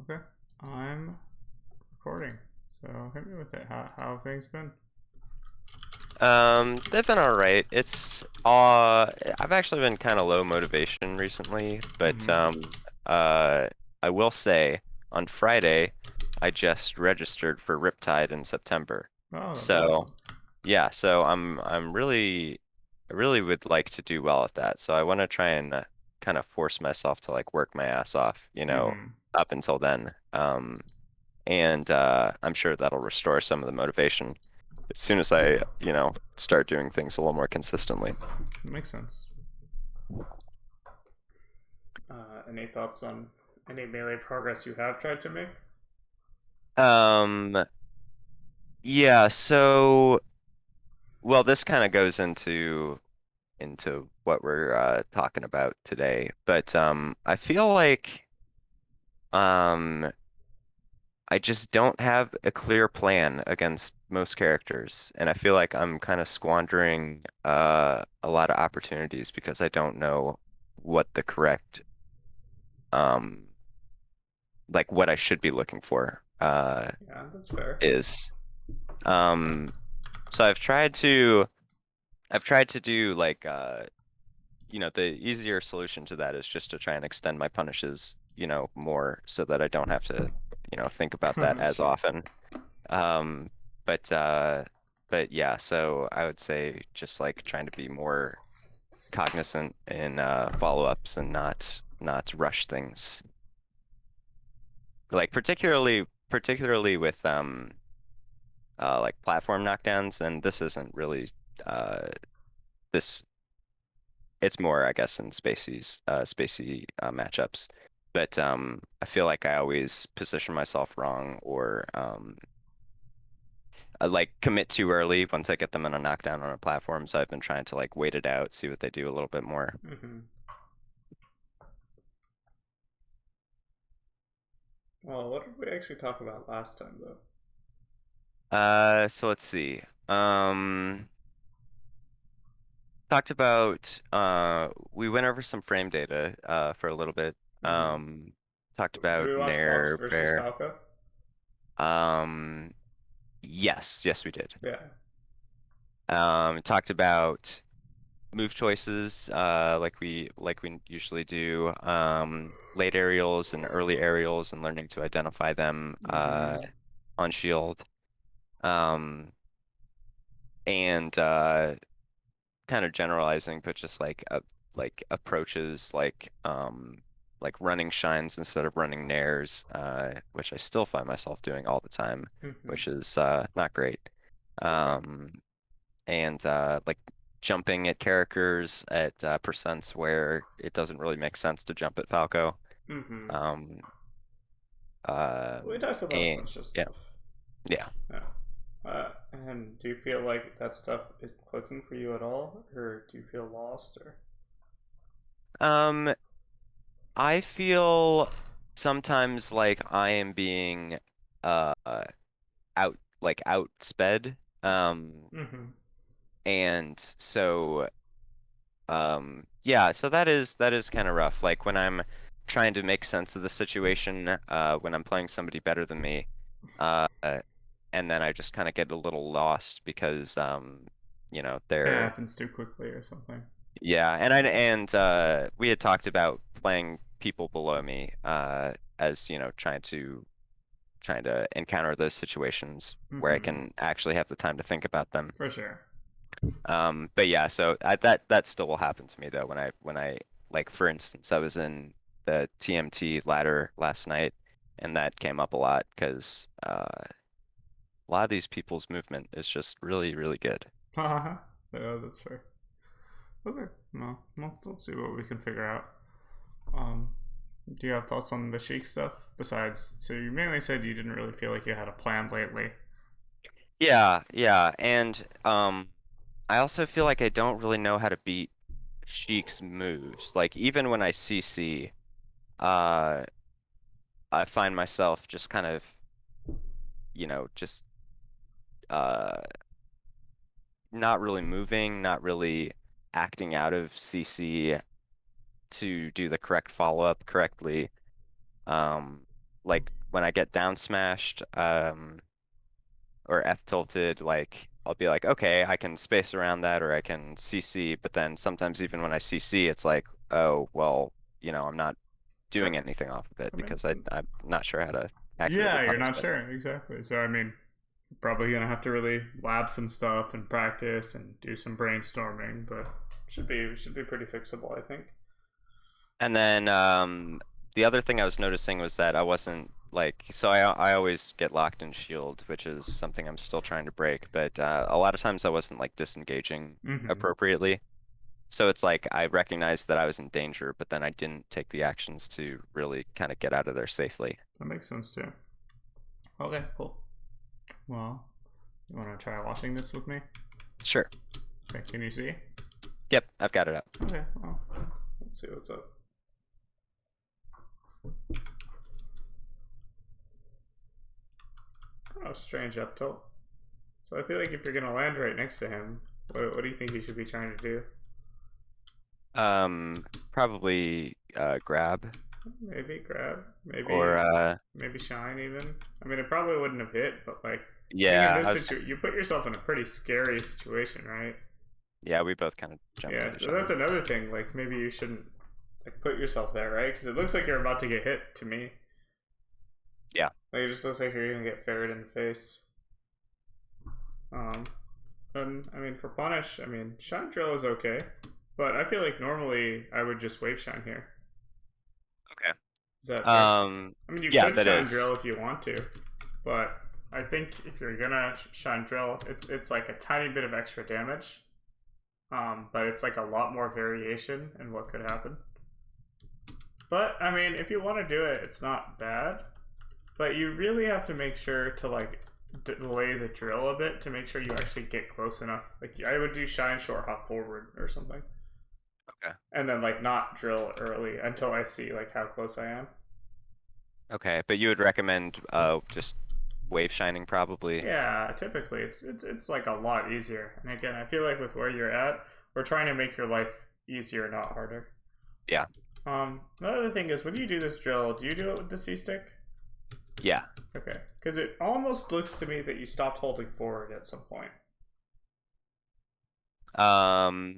Okay, I'm recording. So hit me with it. How have things been? They've been all right. I've actually been kind of low motivation recently, but Mm-hmm. I will say on Friday I just registered for Riptide in September. Oh, that's So awesome. yeah, so I really would like to do well at that. So I want to try and kind of force myself to like work my ass off, Mm-hmm. up until then. And I'm sure that'll restore some of the motivation as soon as I, start doing things a little more consistently. Makes sense. Any thoughts on any melee progress you have tried to make? Um, yeah, so well, this kind of goes into what we're talking about today, but I feel like um I just don't have a clear plan against most characters, and I feel like I'm kind of squandering a lot of opportunities because I don't know what the correct um like what I should be looking for Yeah, that's fair. is. Um, so I've tried to do like the easier solution to that is just to try and extend my punishes, more so that I don't have to, think about that as Sure. often. Um, but uh but yeah, so I would say just like trying to be more cognizant in follow-ups and not rush things. Like particularly with like platform knockdowns, and this isn't really uh this it's more I guess in spacey matchups. But I feel like I always position myself wrong or I like commit too early once I get them in a knockdown on a platform. So I've been trying to like wait it out, see what they do a little bit more. Mm-hmm. Well, what did we actually talk about last time, though? So let's see. Um, Talked about we went over some frame data for a little bit. Mm-hmm. Talked Did about we watch Boss Nair, versus Bear. Falco? Um, yes, we did. Yeah. Talked about move choices, like we usually do. Late aerials and early aerials, and learning to identify them Mm-hmm. on shield. Um, and kind of generalizing, but just like approaches like running shines instead of running nairs, which I still find myself doing all the time, Mm-hmm. which is not great. It's okay. Um, and like jumping at characters at percents where it doesn't really make sense to jump at Falco. Mm-hmm. Um, We talked about a and bunch of yeah, stuff. yeah. Yeah. And do you feel like that stuff is clicking for you at all, or do you feel lost, or? Um, I feel sometimes like I am being uh outsped. Mm-hmm. And so yeah, so that is kind of rough. Like when I'm trying to make sense of the situation, when I'm playing somebody better than me, uh, and then I just kind of get a little lost because It they're happens too quickly or something. yeah, we had talked about playing people below me, as trying to encounter those situations where I Mm-hmm. can actually have the time to think about them. For sure. But yeah, so that still will happen to me though when I like for instance I was in the TMT ladder last night and that came up a lot because a lot of these people's movement is just really really good. Yeah, that's fair. Okay. Well, let's see what we can figure out. Um, do you have thoughts on the Sheik stuff? Besides, so you mainly said you didn't really feel like you had a plan lately. Yeah, yeah, and I also feel like I don't really know how to beat Sheik's moves. Like even when I CC, uh, I find myself just kind of just uh not really moving, not really acting out of CC to do the correct follow-up correctly. Um, like when I get down smashed, or F tilted, like I'll be like, okay, I can space around that or I can CC, but then sometimes even when I CC, it's like, oh, well, I'm not So, doing anything off of it I mean, because I'm not sure how to accurately yeah, you're punish not it. sure exactly. So I mean, probably gonna have to really lab some stuff and practice and do some brainstorming, but should be pretty fixable, I think. And then the other thing I was noticing was that I wasn't like, so I always get locked in shield, which is something I'm still trying to break, but a lot of times I wasn't like disengaging Mm-hmm. appropriately. So it's like I recognized that I was in danger, but then I didn't take the actions to really kind of get out of there safely. That makes sense too. Okay, cool. Well, you want to try watching this with me? Sure. Okay, can you see? Yep, I've got it up. Okay, well, let's see what's up. Oh, strange up tilt. So I feel like if you're gonna land right next to him, what do you think you should be trying to do? Probably grab Maybe grab, or maybe shine even. I mean, it probably wouldn't have hit, but like, I think in yeah, this situation, you put yourself in a pretty scary situation, right? yeah, we both kind of jumped Yeah, into so that's shine. another thing. Like, maybe you shouldn't like put yourself there, right? Because it looks like you're about to get hit to me. Yeah. Like, it just looks like you're gonna get ferried in the face. Um, and I mean, for punish, I mean, shine drill is okay, but I feel like normally I would just wave shine here. Okay. Is that fair? I mean, you Yeah, could that shine is. drill if you want to, but I think if you're gonna shine drill, it's like a tiny bit of extra damage, but it's like a lot more variation in what could happen. But I mean, if you want to do it, it's not bad. But you really have to make sure to like delay the drill a bit to make sure you actually get close enough. Like I would do shine short hop forward or something, Okay. and then like not drill early until I see like how close I am. Okay, but you would recommend just wave shining probably. Yeah, typically it's like a lot easier. And again, I feel like with where you're at, we're trying to make your life easier, not harder. Yeah. The other thing is when you do this drill, do you do it with the C stick? Yeah. Okay, because it almost looks to me that you stopped holding forward at some point,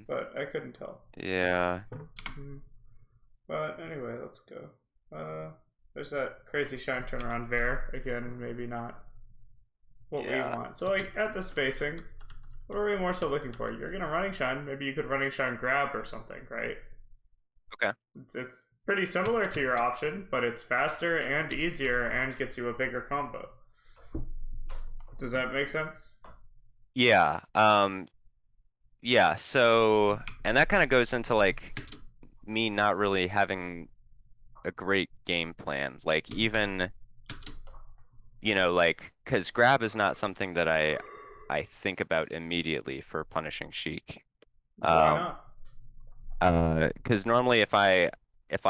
but I couldn't tell. Yeah. Hmm. But anyway, let's go. There's that crazy shine turnaround there again. Maybe not what we Yeah. want. So like at the spacing, what are we more so looking for? You're gonna running shine. Maybe you could running shine grab or something, right? Okay. It's pretty similar to your option, but it's faster and easier and gets you a bigger combo. Does that make sense? Yeah. Yeah, so and that kind of goes into like me not really having a great game plan. Like even, like because grab is not something that I think about immediately for punishing Sheik. Why Um, not? because normally if I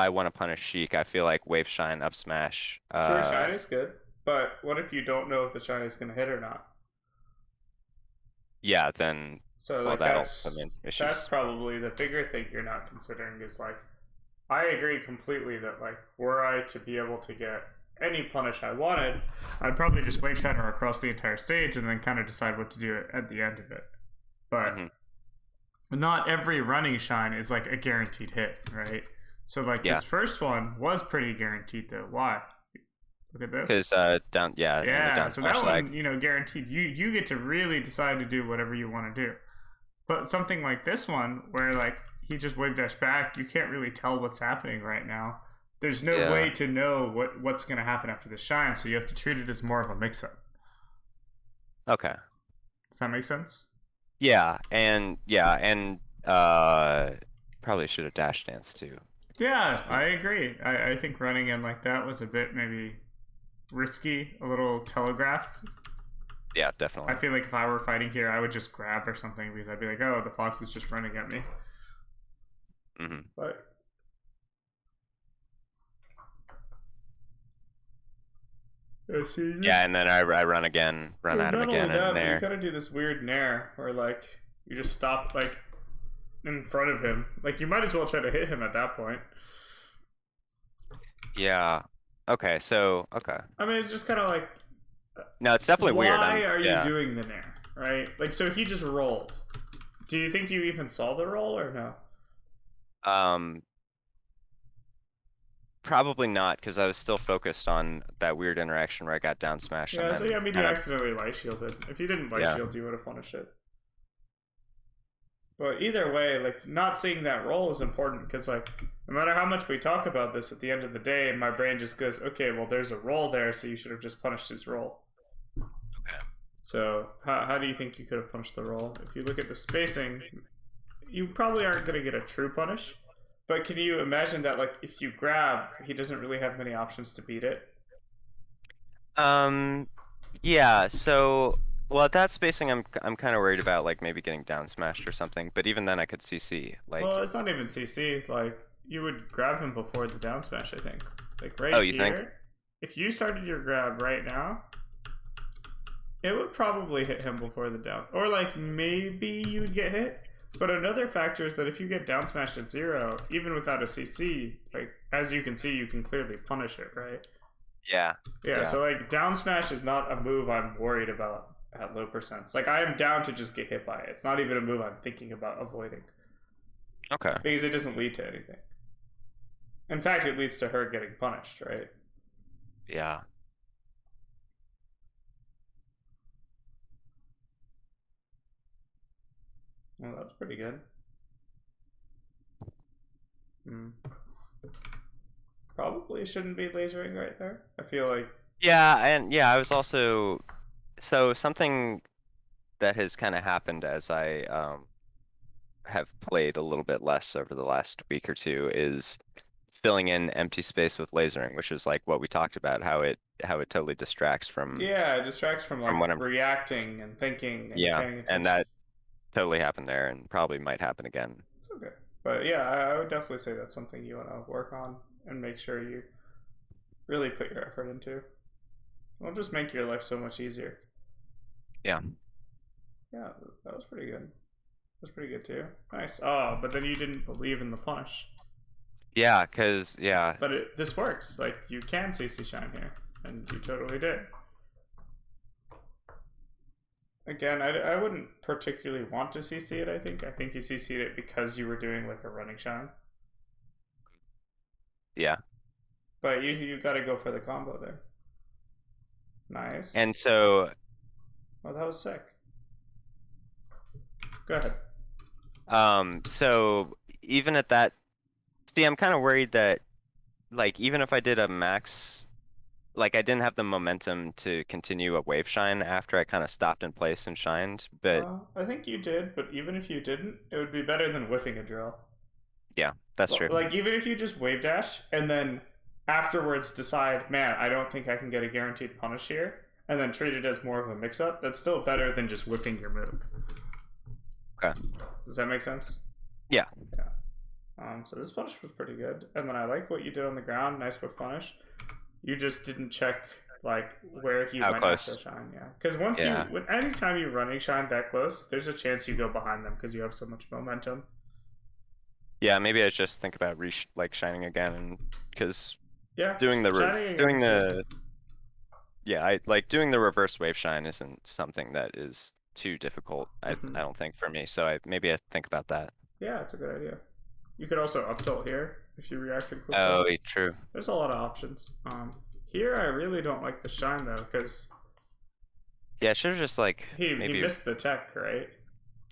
want to punish Sheik, I feel like wave shine up smash. Sure, shine is good, but what if you don't know if the shine is gonna hit or not? Yeah, then So well like that'll put me in that's issues. probably the bigger thing you're not considering is like I agree completely that like were I to be able to get any punish I wanted, I'd probably just wave shatter across the entire stage and then kind of decide what to do at the end of it. But Hmm. not every running shine is like a guaranteed hit, right? So like Yeah, this first one was pretty guaranteed though. Why? Look at this. because down yeah in the Yeah, down so that smash lag. one, guaranteed. You get to really decide to do whatever you want to do. But something like this one, where like he just wave dash back, you can't really tell what's happening right now. There's no way Yeah. to know what's going to happen after the shine, so you have to treat it as more of a mix up. Okay. Does that make sense? Yeah, and probably should have dash dance too. Yeah, I agree. I think running in like that was a bit maybe risky, a little telegraphed. Yeah, I definitely. feel like if I were fighting here, I would just grab or something because I'd be like, oh, the fox is just running at me. Hmm. But I see. Yeah, and then I run again, run at him Not only again, and that, but you there. kind of do this weird nair where like you just stop like in front of him. Like you might as well try to hit him at that point. Yeah. Okay, so okay. I mean, it's just kind of like, No, it's definitely weird. why are you Yeah. doing the nair, right? Like, so he just rolled. Do you think you even saw the roll or no? Um, Probably not because I was still focused on that weird interaction where I got down smash and Yeah, so yeah, then I mean, you kind of accidentally light shielded. If you didn't light yeah. shield, you would have punished it. But either way, like, not seeing that roll is important because, like, no matter how much we talk about this, at the end of the day, my brain just goes, okay, well, there's a roll there, so you should have just punished his roll. Okay. So, how do you think you could have punished the roll? If you look at the spacing, you probably aren't going to get a true punish. But can you imagine that, like, if you grab, he doesn't really have many options to beat it? Um, yeah. So, well, at that spacing, I'm kind of worried about like maybe getting down smashed or something. But even then, I could CC. Well, Like, it's not even CC. Like, you would grab him before the down smash, I think. Like, oh, right you think? here, if you started your grab right now, it would probably hit him before the down. Or, like, maybe you would get hit. But another factor is that if you get down smashed at 0, even without a CC, like, as you can see, you can clearly punish it, right? Yeah. Yeah, Yeah. so, like, down smash is not a move I'm worried about at low percents. Like, I am down to just get hit by it. It's not even a move I'm thinking about avoiding. Okay. Because it doesn't lead to anything. In fact, it leads to her getting punished, right? Yeah. Well, that was pretty good. Hmm. Probably shouldn't be lasering right there. I feel like. Yeah, and yeah, I was also so something that has kind of happened as I have played a little bit less over the last week or two is filling in empty space with lasering, which is like what we talked about, how it totally distracts Yeah, it distracts from like from what I'm reacting and thinking and yeah, paying and attention. that totally happened there and probably might happen again. It's okay. But yeah, I would definitely say that's something you want to work on and make sure you really put your effort into. It'll just make your life so much easier. Yeah. Yeah, that was pretty good. That was pretty good too. Nice. Oh, but then you didn't believe in the punish. Yeah, 'cause yeah. But this works. Like, you can CC Shine here, and you totally did. Again, I wouldn't particularly want to CC it, I think. I think you CC'd it because you were doing, like, a running Shine. Yeah. But you gotta go for the combo there. Nice. And so Oh, that was sick. Go ahead. so even at that see, I'm kind of worried that like even if I did a max like I didn't have the momentum to continue a wave shine after I kind of stopped in place and shined, but I think you did, but even if you didn't, it would be better than whiffing a drill. yeah, that's true. Like, even if you just wave dash and then afterwards decide, man, I don't think I can get a guaranteed punish here, and then treat it as more of a mix up, that's still better than just whiffing your move. Okay. Does that make sense? Yeah. Yeah. So this punish was pretty good, and then I like what you did on the ground. Nice whiff punish. You just didn't check like where he How went after close? shine. Yeah, because once Yeah. anytime you running shine that close, there's a chance you go behind them because you have so much momentum. Yeah, maybe I just think about like shining again and because Yeah, doing shining again doing is good. the yeah, I like doing the reverse wave shine isn't something that is too difficult. I don't think for me. So I maybe I think about that. Yeah, it's a good idea. You could also up tilt here if you reacted quickly. Oh, true. There's a lot of options. Here I really don't like the shine though because Yeah, I should have just like he maybe missed the tech, right?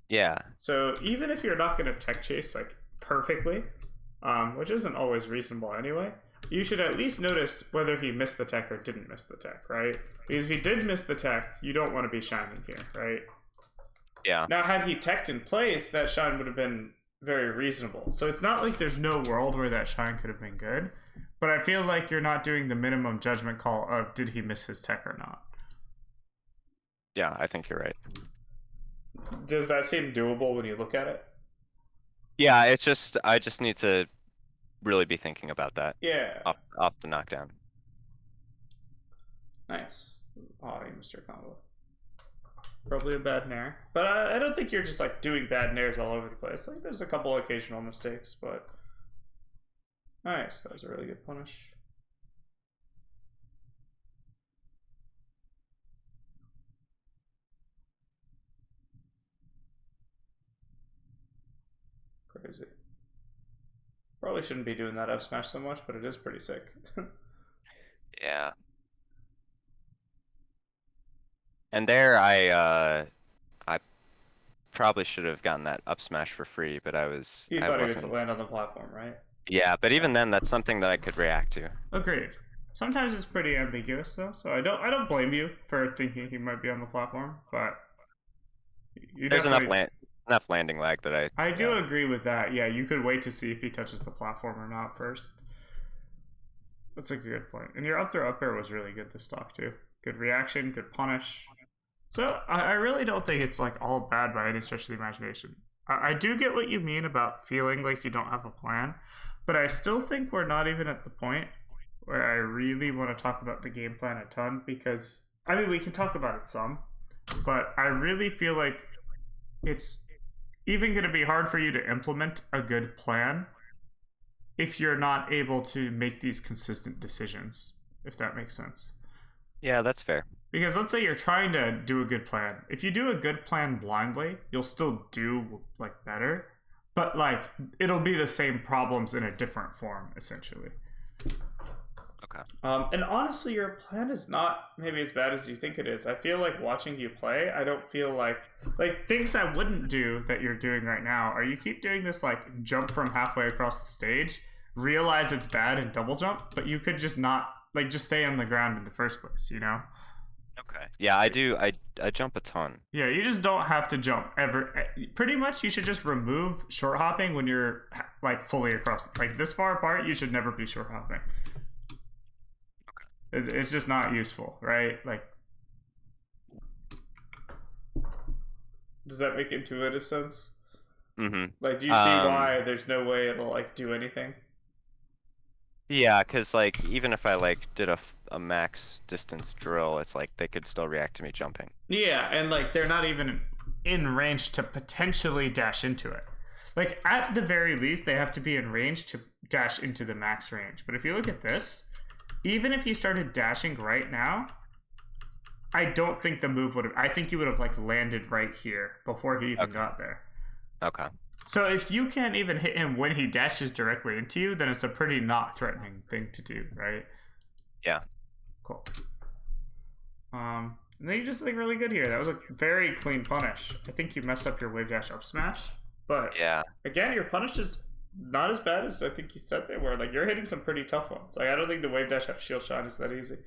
yeah. So even if you're not gonna tech chase like perfectly, which isn't always reasonable anyway, you should at least notice whether he missed the tech or didn't miss the tech, right? Because if he did miss the tech, you don't want to be shining here, right? Yeah. Now, had he teched in place, that shine would have been very reasonable. So it's not like there's no world where that shine could have been good, but I feel like you're not doing the minimum judgment call of did he miss his tech or not. Yeah, I think you're right. Does that seem doable when you look at it? Yeah, it's just I just need to really be thinking about that Yeah. off the knockdown. Nice. Oh, you missed your combo. Probably a bad nair. But I don't think you're just like doing bad nairs all over the place. Like there's a couple occasional mistakes, but nice. That was a really good punish. crazy. Probably shouldn't be doing that up smash so much, but it is pretty sick. Yeah. And there I probably should have gotten that up smash for free, but You I thought he would wasn't. land on the platform, right? Yeah, but Yeah. even then that's something that I could react to. Agreed. Sometimes it's pretty ambiguous though, so I don't blame you for thinking he might be on the platform, but you There's definitely enough landing lag that I do yeah. agree with that. Yeah, you could wait to see if he touches the platform or not first. That's a good point. And your up air was really good this stock too. Good reaction, good punish. So I really don't think it's like all bad by any stretch of the imagination. I do get what you mean about feeling like you don't have a plan, but I still think we're not even at the point where I really want to talk about the game plan a ton because I mean we can talk about it some, but I really feel like it's even going to be hard for you to implement a good plan if you're not able to make these consistent decisions, if that makes sense. Yeah, that's fair. Because let's say you're trying to do a good plan. If you do a good plan blindly, you'll still do like better, but like it'll be the same problems in a different form essentially. Okay. And honestly, your plan is not maybe as bad as you think it is. I feel like watching you play, I don't feel like things I wouldn't do that you're doing right now are you keep doing this like jump from halfway across the stage, realize it's bad and double jump, but you could just not like just stay on the ground in the first place, you know? Okay. Yeah, I do. I jump a ton. Yeah, you just don't have to jump ever. Pretty much, you should just remove short hopping when you're like fully across. Like this far apart, you should never be short hopping. It's just not useful, right? Like, does that make intuitive sense? Mm-hmm. Like, do you see why there's no way it'll like do anything? Yeah, because like even if I like did a max distance drill, it's like they could still react to me jumping. Yeah, and like they're not even in range to potentially dash into it. Like at the very least, they have to be in range to dash into the max range. But if you look at this, even if you started dashing right now, I don't think the move would have. I think you would have like landed right here before he even got there. Okay. So if you can't even hit him when he dashes directly into you, then it's a pretty not threatening thing to do, right? Yeah. Cool. And then you just like really good here. That was a very clean punish. I think you messed up your wave dash up smash, but Yeah. again, your punish is not as bad as I think you said they were. Like you're hitting some pretty tough ones. Like I don't think the wave dash up shield shot is that easy.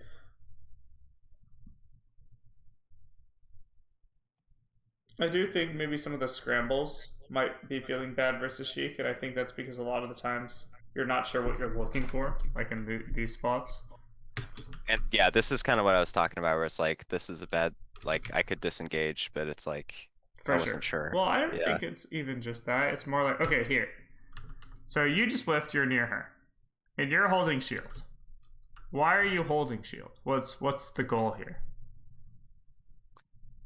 I do think maybe some of the scrambles might be feeling bad versus Sheik, and I think that's because a lot of the times you're not sure what you're looking for, like in these spots. And yeah, this is kind of what I was talking about, where it's like this is a bad, like I could disengage, but it's like I wasn't sure. Well, I don't think it's even just that. It's more like, okay, here. So you just whiffed, you're near her, and you're holding shield. Why are you holding shield? What's the goal here?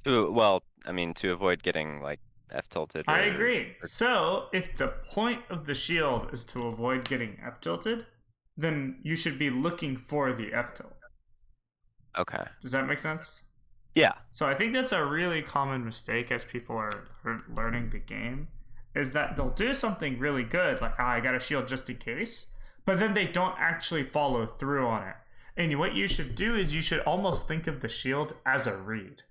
Well, I mean, to avoid getting like F tilted. I agree. So if the point of the shield is to avoid getting F tilted, then you should be looking for the F tilt. Okay. Does that make sense? Yeah. So I think that's a really common mistake as people are learning the game, is that they'll do something really good, like, I got a shield just in case, but then they don't actually follow through on it. And what you should do is you should almost think of the shield as a read.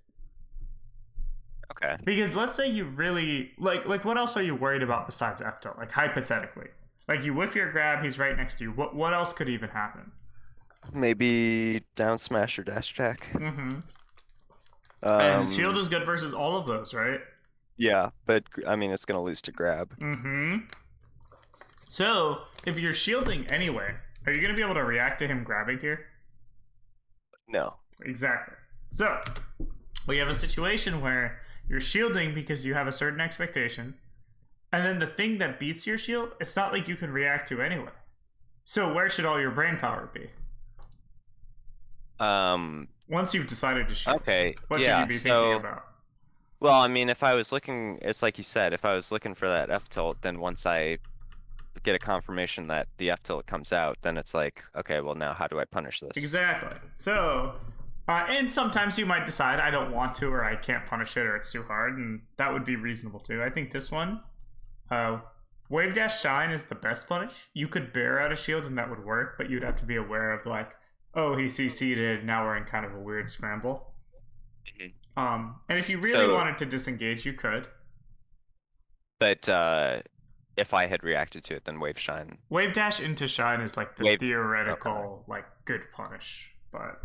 Okay. Because let's say you really like what else are you worried about besides F tilt? Like hypothetically, like you whiff your grab, he's right next to you. What else could even happen? Maybe down smash or dash attack. Mm-hmm. And shield is good versus all of those, right? Yeah, but I mean it's gonna lose to grab. Mm-hmm. So if you're shielding anyway, are you gonna be able to react to him grabbing here? No. Exactly. So we have a situation where you're shielding because you have a certain expectation, and then the thing that beats your shield, it's not like you can react to anyway. So where should all your brain power be? Once you've decided to shield, okay, what should you be thinking about? Well, I mean, if I was looking, it's like you said, if I was looking for that F tilt, then once I get a confirmation that the F tilt comes out, then it's like, okay, well now how do I punish this? Exactly. So and sometimes you might decide I don't want to, or I can't punish it, or it's too hard, and that would be reasonable too. I think this one Wave Dash Shine is the best punish. You could bear out a shield and that would work, but you'd have to be aware of like, oh, he CC'd, now we're in kind of a weird scramble. And if you really wanted to disengage, you could. But if I had reacted to it, then Wave Shine. Wave Dash into Shine is like the theoretical, like, good punish. But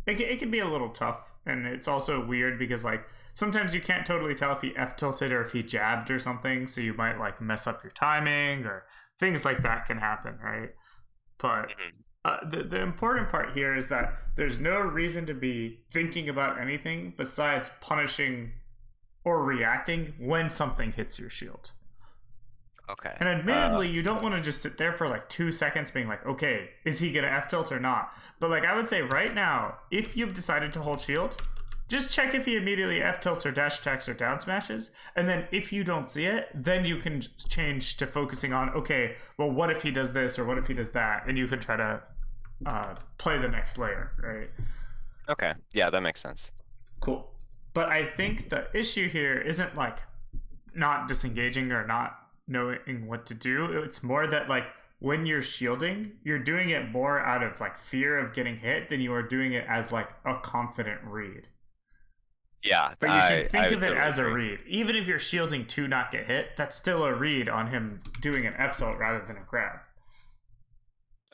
it can be a little tough. And it's also weird because, like, sometimes you can't totally tell if he F-tilted or if he jabbed or something. So you might, like, mess up your timing or things like that can happen, right? But the important part here is that there's no reason to be thinking about anything besides punishing or reacting when something hits your shield. Okay. And admittedly, you don't want to just sit there for like 2 seconds being like, okay, is he going to F-tilt or not? But like I would say right now, if you've decided to hold shield, just check if he immediately F-tilts or dash attacks or down smashes. And then if you don't see it, then you can change to focusing on, okay, well, what if he does this or what if he does that? And you can try to play the next layer, right? Okay. Yeah, that makes sense. Cool. But I think the issue here isn't like not disengaging or not knowing what to do. It's more that like when you're shielding, you're doing it more out of like fear of getting hit than you are doing it as like a confident read. Yeah, but you should think of it as a read. Even if you're shielding to not get hit, that's still a read on him doing an F-tilt rather than a grab.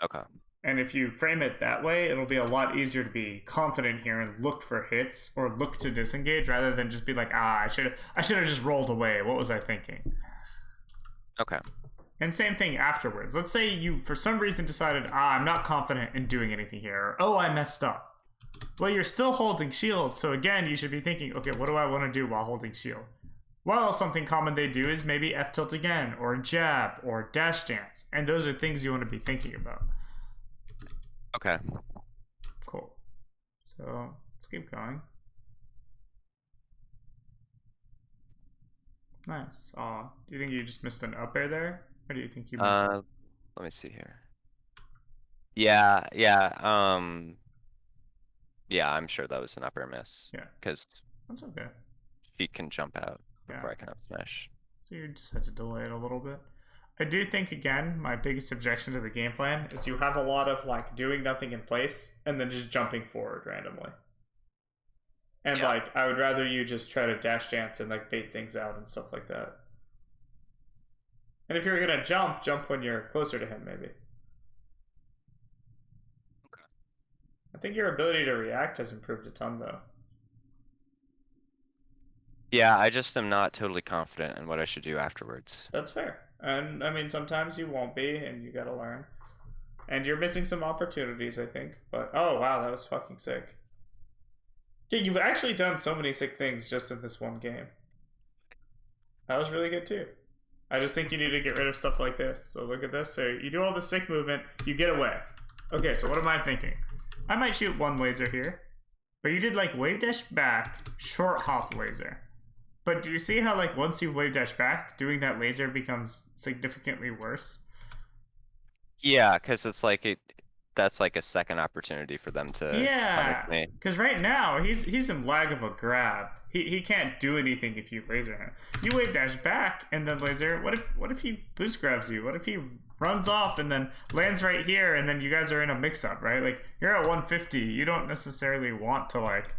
Okay. And if you frame it that way, it'll be a lot easier to be confident here and look for hits or look to disengage rather than just be like, I should have just rolled away. What was I thinking? Okay. And same thing afterwards. Let's say you, for some reason, decided, I'm not confident in doing anything here. Or, oh, I messed up. Well, you're still holding shield. So again, you should be thinking, okay, what do I want to do while holding shield? Well, something common they do is maybe F-tilt again, or jab, or dash dance. And those are things you want to be thinking about. Okay. Cool. So let's keep going. Nice. Do you think you just missed an up air there? Or do you think you let me see here. Yeah, I'm sure that was an up air miss. Yeah. Because that's okay. She can jump out before I can up smash. So you just had to delay it a little bit. I do think, again, my biggest objection to the game plan is you have a lot of like doing nothing in place and then just jumping forward randomly. And like, I would rather you just try to dash dance and like bait things out and stuff like that. And if you're gonna jump when you're closer to him, maybe. Okay. I think your ability to react has improved a ton, though. Yeah, I just am not totally confident in what I should do afterwards. That's fair. And I mean, sometimes you won't be, and you gotta learn. And you're missing some opportunities, I think. But, oh, wow, that was fucking sick. Yeah, you've actually done so many sick things just in this one game. That was really good, too. I just think you need to get rid of stuff like this. So look at this. So you do all the sick movement, you get away. Okay, so what am I thinking? I might shoot one laser here. But you did, like, wave dash back, short hop laser. But do you see how, like, once you wave dash back, doing that laser becomes significantly worse? Yeah, because it's like that's like a second opportunity for them to punish me. Because right now, he's in lag of a grab. He can't do anything if you laser him. You wave dash back and then laser. What if he boost grabs you? What if he runs off and then lands right here and then you guys are in a mix-up, right? Like, you're at 150. You don't necessarily want to, like,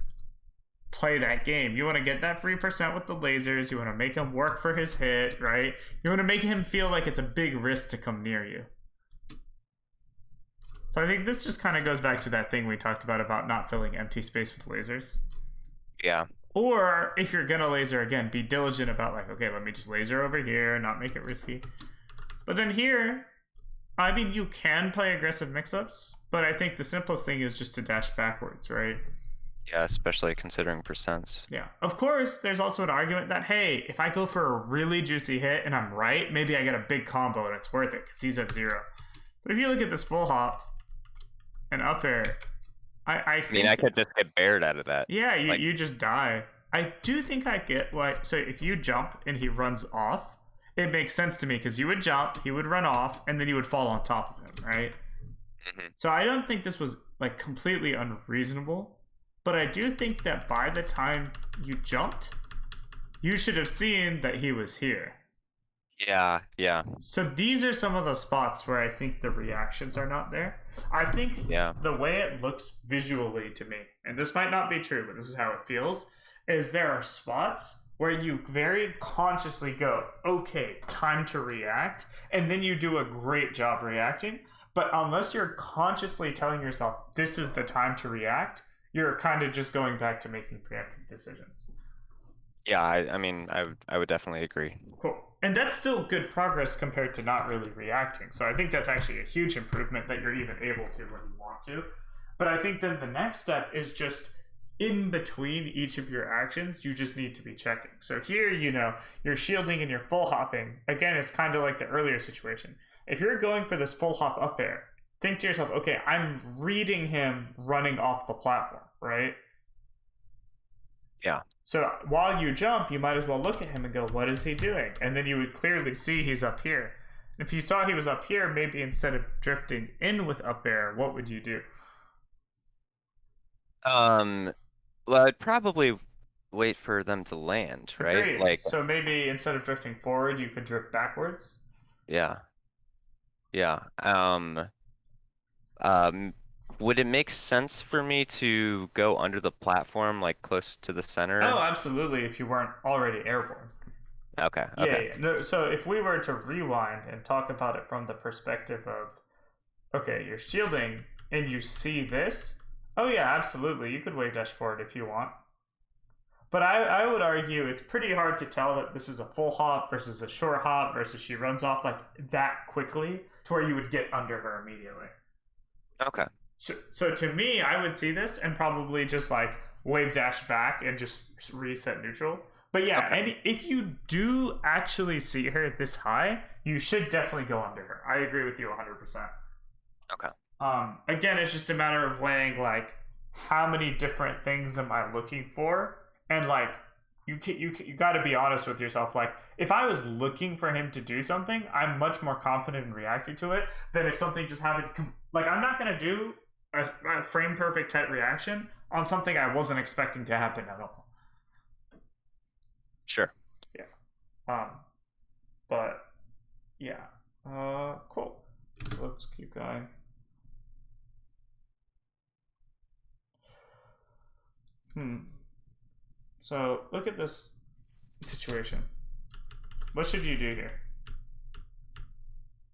play that game. You want to get that free percent with the lasers. You want to make him work for his hit, right? You want to make him feel like it's a big risk to come near you. So I think this just kind of goes back to that thing we talked about not filling empty space with lasers. Yeah. Or if you're gonna laser again, be diligent about like, okay, let me just laser over here, not make it risky. But then here, I mean, you can play aggressive mix-ups, but I think the simplest thing is just to dash backwards, right? Yeah, especially considering percents. Yeah. Of course, there's also an argument that, hey, if I go for a really juicy hit and I'm right, maybe I get a big combo and it's worth it because he's at 0. But if you look at this full hop and up air, I think... I could just get bared out of that. Yeah, you just die. I do think I get what... So if you jump and he runs off, it makes sense to me because you would jump, he would run off, and then you would fall on top of him, right? Mm-hmm. So I don't think this was like completely unreasonable. But I do think that by the time you jumped, you should have seen that he was here. Yeah, yeah, So these are some of the spots where I think the reactions are not there. I think yeah. the way it looks visually to me, and this might not be true, but this is how it feels, is there are spots where you very consciously go, okay, time to react, and then you do a great job reacting. But unless you're consciously telling yourself this is the time to react, you're kind of just going back to making preemptive decisions. Yeah, I mean, I would definitely agree. Cool. And that's still good progress compared to not really reacting. So I think that's actually a huge improvement that you're even able to when you want to. But I think then the next step is just in between each of your actions, you just need to be checking. So here, you're shielding and you're full hopping. Again, it's kind of like the earlier situation. If you're going for this full hop up air, think to yourself, okay, I'm reading him running off the platform, right? Yeah. So while you jump, you might as well look at him and go, what is he doing? And then you would clearly see he's up here. If you saw he was up here, maybe instead of drifting in with up air, what would you do? Um, well, I'd probably wait for them to land, right? Agreed. Like, So maybe instead of drifting forward, you could drift backwards. yeah, yeah. Um, would it make sense for me to go under the platform, like close to the Oh, center? absolutely, if you weren't already airborne. Okay, Yeah, okay. yeah. No, so if we were to rewind and talk about it from the perspective of, okay, you're shielding and you see this, oh yeah, absolutely, you could wave dash forward if you want. But I would argue it's pretty hard to tell that this is a full hop versus a short hop versus she runs off like that quickly to where you would get under her immediately. Okay. So to me, I would see this and probably just like wave dash back and just reset neutral. But yeah, Okay. and if you do actually see her this high, you should definitely go under her. I agree with you 100%. Okay. Again, it's just a matter of weighing like how many different things am I looking for, and like you got to be honest with yourself. Like if I was looking for him to do something, I'm much more confident in reacting to it than if something just happened. Like I'm not gonna do a frame perfect type reaction on something I wasn't expecting to happen at all. Sure. Yeah. But yeah. Cool. Let's keep going. Hmm. So look at this situation. What should you do here?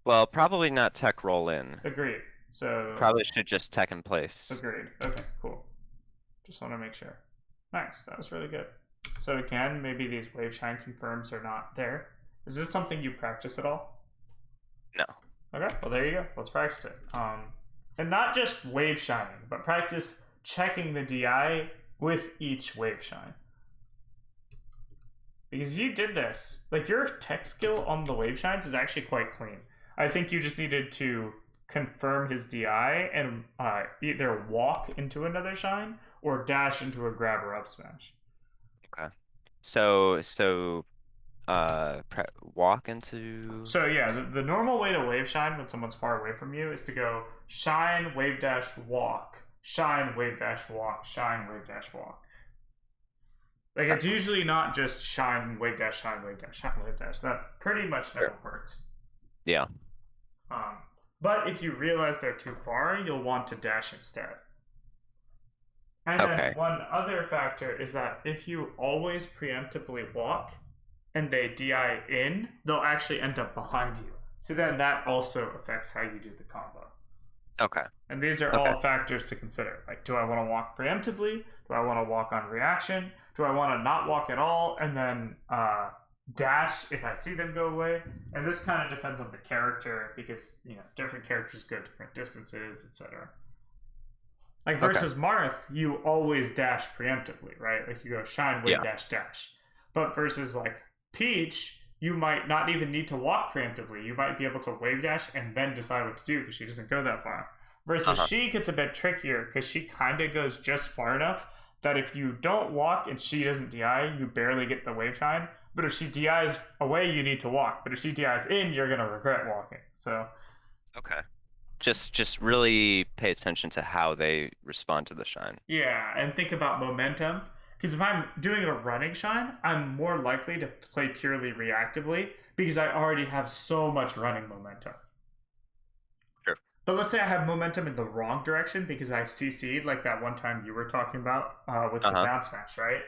Well, probably not tech roll in. Agreed. So Probably should just tech in place. agreed. Okay, cool. Just want to make sure. Nice. That was really good. So again, maybe these wave shine confirms are not there. Is this something you practice at all? No. Okay. Well, there you go. Let's practice it. And not just wave shining, but practice checking the DI with each wave shine. Because if you did this, like your tech skill on the wave shines is actually quite clean. I think you just needed to confirm his DI and either walk into another shine or dash into a grab or up smash. Okay. So walk into. So yeah, the normal way to wave shine when someone's far away from you is to go shine, wave dash, walk, shine, wave dash, walk, shine, wave dash, walk. Like it's usually not just shine, wave dash, shine, wave dash, shine, wave dash. That pretty much never Sure. works. Yeah. Um, but if you realize they're too far, you'll want to dash instead. And then Okay. one other factor is that if you always preemptively walk and they DI in, they'll actually end up behind you. So then that also affects how you do the combo. Okay. And these are Okay. all factors to consider. Like, do I want to walk preemptively? Do I want to walk on reaction? Do I want to not walk at all and then dash if I see them go away? And this kind of depends on the character because different characters go different distances, etc. Like Okay. versus Marth, you always dash preemptively, right? Like you go shine, wave, Yeah. dash, dash. But versus like Peach, you might not even need to walk preemptively. You might be able to wave dash and then decide what to do because she doesn't go that far. Versus Uh-huh. Sheik, it's a bit trickier because she kind of goes just far enough that if you don't walk and she doesn't DI, you barely get the wave shine. But if she DIs away, you need to walk. But if she DIs in, you're gonna regret walking. So Okay. Just really pay attention to how they respond to the shine. yeah, and think about momentum. Because if I'm doing a running shine, I'm more likely to play purely reactively because I already have so much running momentum. Sure. But let's say I have momentum in the wrong direction because I CC'd, like that one time you were talking about with the Uh-huh. down smash, right?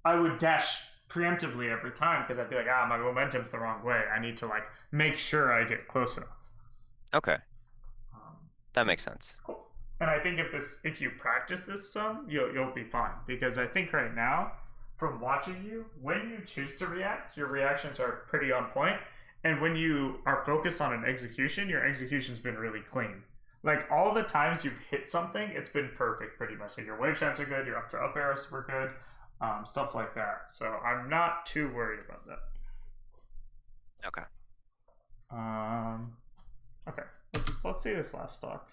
I would dash preemptively every time because I'd be like, my momentum's the wrong way. I need to like make sure I get close enough. Okay. Um, That makes sense. cool. And I think if you practice this some, you'll be fine because I think right now, from watching you, when you choose to react, your reactions are pretty on point, and when you are focused on an execution, your execution's been really clean. Like all the times you've hit something, it's been perfect pretty much. Like your wave shots are good, your up to up arrows were good. Stuff like that. So I'm not too worried about that. Okay. Okay. Let's see this last stock.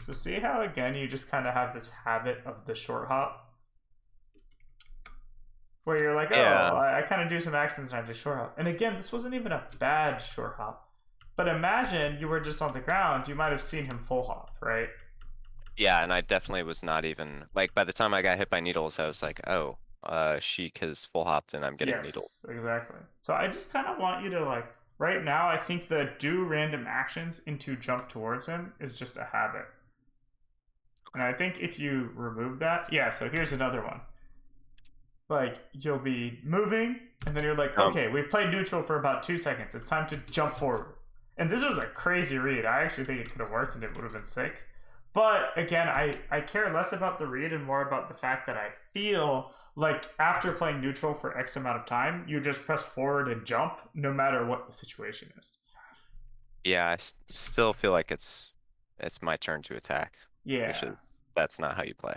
So see how again you just kind of have this habit of the short hop, where you're like, I kind of do some actions and I just short hop. And again, this wasn't even a bad short hop. But imagine you were just on the ground, you might have seen him full hop, right? Yeah, and I definitely was not even like by the time I got hit by needles, I was like, oh, Sheik has full hopped and I'm getting needled. Yes, exactly. So I just kind of want you to like right now. I think the do random actions into jump towards him is just a habit, and I think if you remove that, yeah. So here's another one. Like you'll be moving, and then you're like, okay, we've played neutral for about 2 seconds. It's time to jump forward. And this was a crazy read. I actually think it could have worked, and it would have been sick. But again, I care less about the read and more about the fact that I feel like after playing neutral for X amount of time, you just press forward and jump no matter what the situation is. Yeah, I still feel like it's my turn to attack. Yeah. That's not how you play.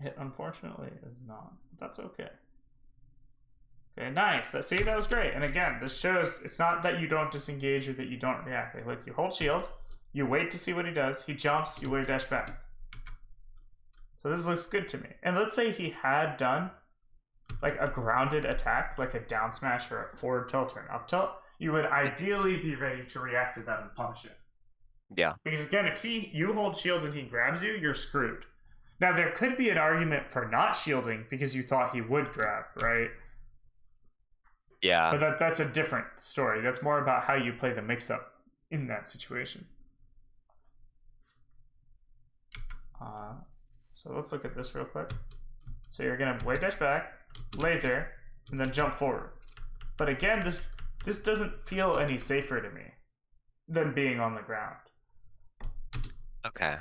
It unfortunately is not. But that's okay. Okay, nice. See, that was great. And again, this shows it's not that you don't disengage or that you don't react. Like you hold shield, you wait to see what he does, he jumps, you wave dash back. So this looks good to me. And let's say he had done like a grounded attack, like a down smash or a forward tilt or an up tilt, you would ideally be ready to react to that and punish it. Yeah. Because again, if you hold shield and he grabs you, you're screwed. Now there could be an argument for not shielding because you thought he would grab, right? Yeah. But that's a different story. That's more about how you play the mix-up in that situation. So let's look at this real quick. So you're gonna wave dash back, laser, and then jump forward. But again, this doesn't feel any safer to me than being on the ground. Okay.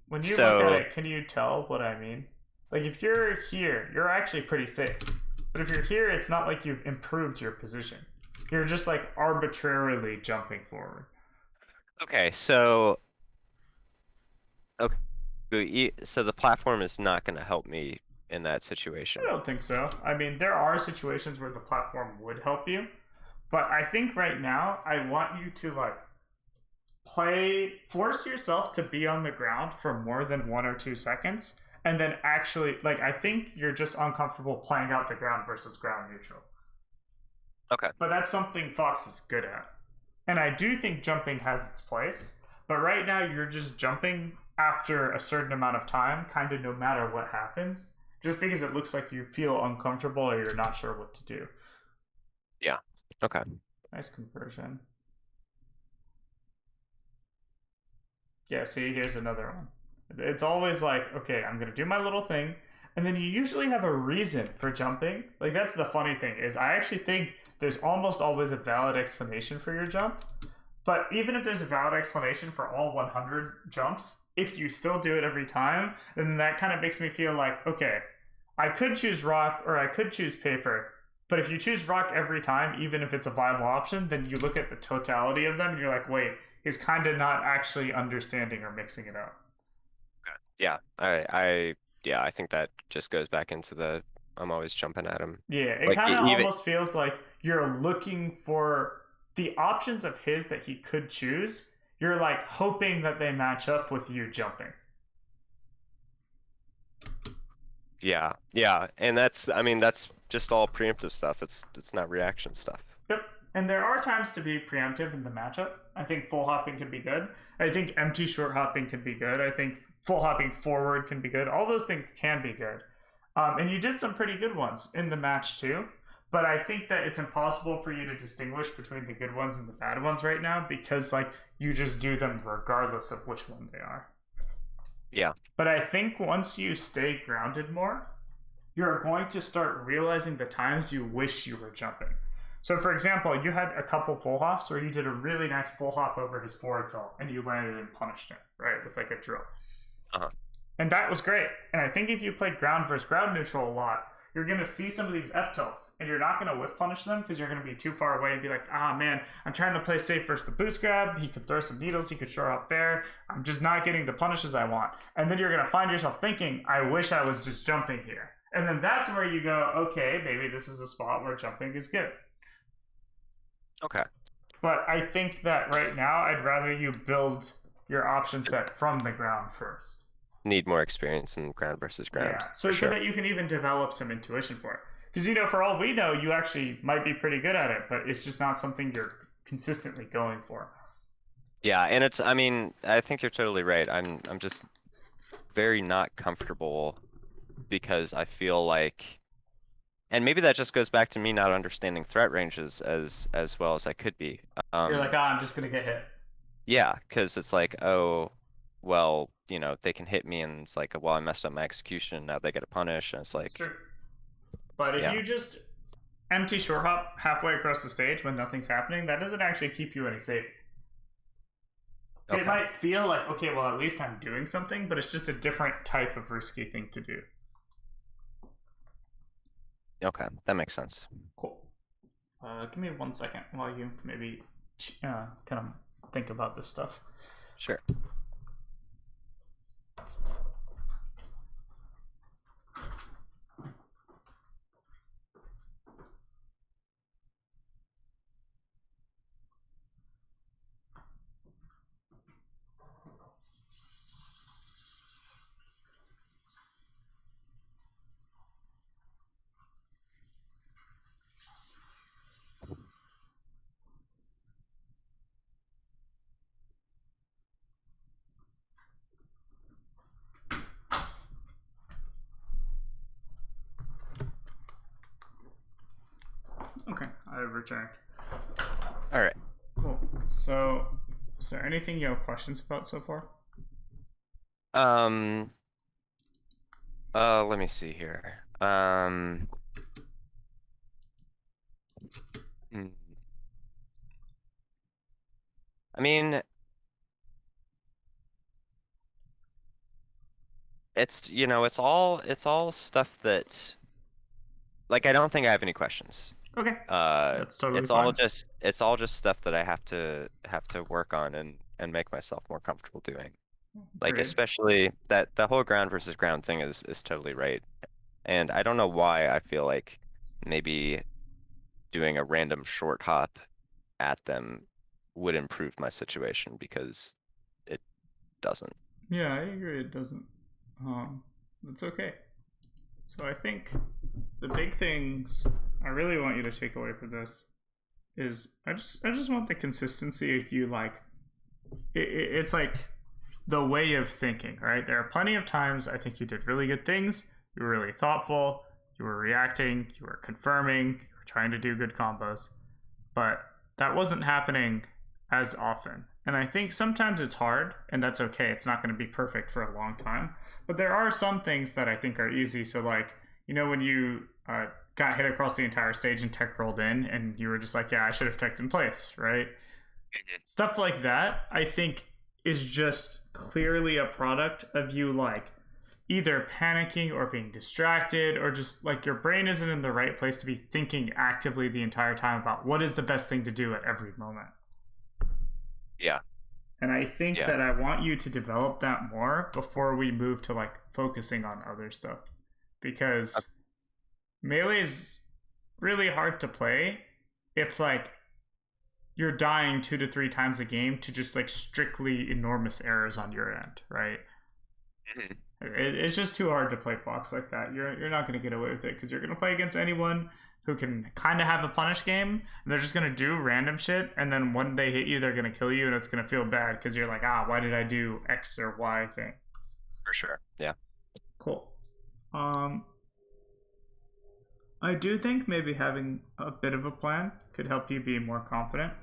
When you look at it, can you tell what I mean? Like if you're here, you're actually pretty safe. But if you're here, it's not like you've improved your position. You're just like arbitrarily jumping forward. Okay, so so the platform is not going to help me in that situation. I don't think so. I mean, there are situations where the platform would help you, but I think right now I want you to like force yourself to be on the ground for more than 1 or 2 seconds, and then actually, like, I think you're just uncomfortable playing out the ground versus ground neutral. Okay. But that's something Fox is good at. And I do think jumping has its place, but right now you're just jumping after a certain amount of time, kind of no matter what happens, just because it looks like you feel uncomfortable or you're not sure what to do. Yeah. Okay. Nice conversion. Yeah, see, here's another one. It's always like, okay, I'm going to do my little thing, and then you usually have a reason for jumping. Like, that's the funny thing, is I actually think there's almost always a valid explanation for your jump. But even if there's a valid explanation for all 100 jumps, if you still do it every time, then that kind of makes me feel like, okay, I could choose rock or I could choose paper. But if you choose rock every time, even if it's a viable option, then you look at the totality of them and you're like, wait, he's kind of not actually understanding or mixing it up. Yeah, I think that just goes back into the I'm always jumping at him. Yeah, it kind of almost feels like you're looking for the options of his that he could choose. You're like hoping that they match up with you jumping. Yeah, and that's just all preemptive stuff. It's not reaction stuff. Yep. And there are times to be preemptive in the matchup. I think full hopping can be good. I think empty short hopping can be good. I think full hopping forward can be good. All those things can be good. And you did some pretty good ones in the match too. But I think that it's impossible for you to distinguish between the good ones and the bad ones right now because like you just do them regardless of which one they are. Yeah. But I think once you stay grounded more, you're going to start realizing the times you wish you were jumping. So, for example, you had a couple full hops where you did a really nice full hop over his forward tilt and you landed and punished him, right, with like a drill. Uh-huh. And that was great. And I think if you play ground versus ground neutral a lot, you're going to see some of these F tilts and you're not going to whiff punish them because you're going to be too far away and be like, ah, man, I'm trying to play safe versus the boost grab. He could throw some needles. He could shore out fair. I'm just not getting the punishes I want. And then you're going to find yourself thinking, I wish I was just jumping here. And then that's where you go, okay, maybe this is a spot where jumping is good. Okay. But I think that right now, I'd rather you build your option set from the ground first. Need more experience in ground versus ground. Yeah, so that you can even develop some intuition for it. Because, you know, for all we know, you actually might be pretty good at it, but it's just not something you're consistently going for. Yeah, and it's, I mean, I think you're totally right. I'm just very not comfortable because I feel like, and maybe that just goes back to me not understanding threat ranges as well as I could be. You're like, I'm just going to get hit. Yeah, because it's like, oh, well, you know, they can hit me and it's like, well, I messed up my execution, now they get a punish, and it's like... True. But if you just empty short hop halfway across the stage when nothing's happening, that doesn't actually keep you any safety. Okay. It might feel like, okay, well, at least I'm doing something, but it's just a different type of risky thing to do. Okay, that makes sense. Cool. Give me 1 second while you maybe kind of think about this stuff. Sure. Okay, I've returned. All right. Cool. So, is there anything you have questions about so far? Let me see here. I mean, it's, you know, it's all stuff that, like, I don't think I have any questions. Okay. That's totally fine. It's all just stuff that I have to work on and make myself more comfortable doing. Like, Great. especially that the whole ground versus ground thing is totally right. And I don't know why I feel like maybe doing a random short hop at them would improve my situation, because it doesn't. Yeah, I agree it doesn't. That's okay. So I think the big things I really want you to take away from this is I just want the consistency of you, like it's like the way of thinking, right? There are plenty of times I think you did really good things. You were really thoughtful. You were reacting. You were confirming. You were trying to do good combos. But that wasn't happening as often. And I think sometimes it's hard, and that's okay. It's not going to be perfect for a long time. But there are some things that I think are easy. So, like, you know, when you got hit across the entire stage and tech rolled in, and you were just like, yeah, I should have teched in place, right? Stuff like that, I think, is just clearly a product of you, like, either panicking or being distracted, or just like your brain isn't in the right place to be thinking actively the entire time about what is the best thing to do at every moment. Yeah. And I think that I want you to develop that more before we move to like focusing on other stuff, because melee is really hard to play if like you're dying 2 to 3 times a game to just like strictly enormous errors on your end, right? Mm-hmm. It's just too hard to play Fox like that. You're not going to get away with it because you're going to play against anyone who can kind of have a punish game, and they're just going to do random shit, and then when they hit you, they're going to kill you, and it's going to feel bad because you're like, why did I do X or Y thing? For sure. Yeah. Cool. I do think maybe having a bit of a plan could help you be more confident.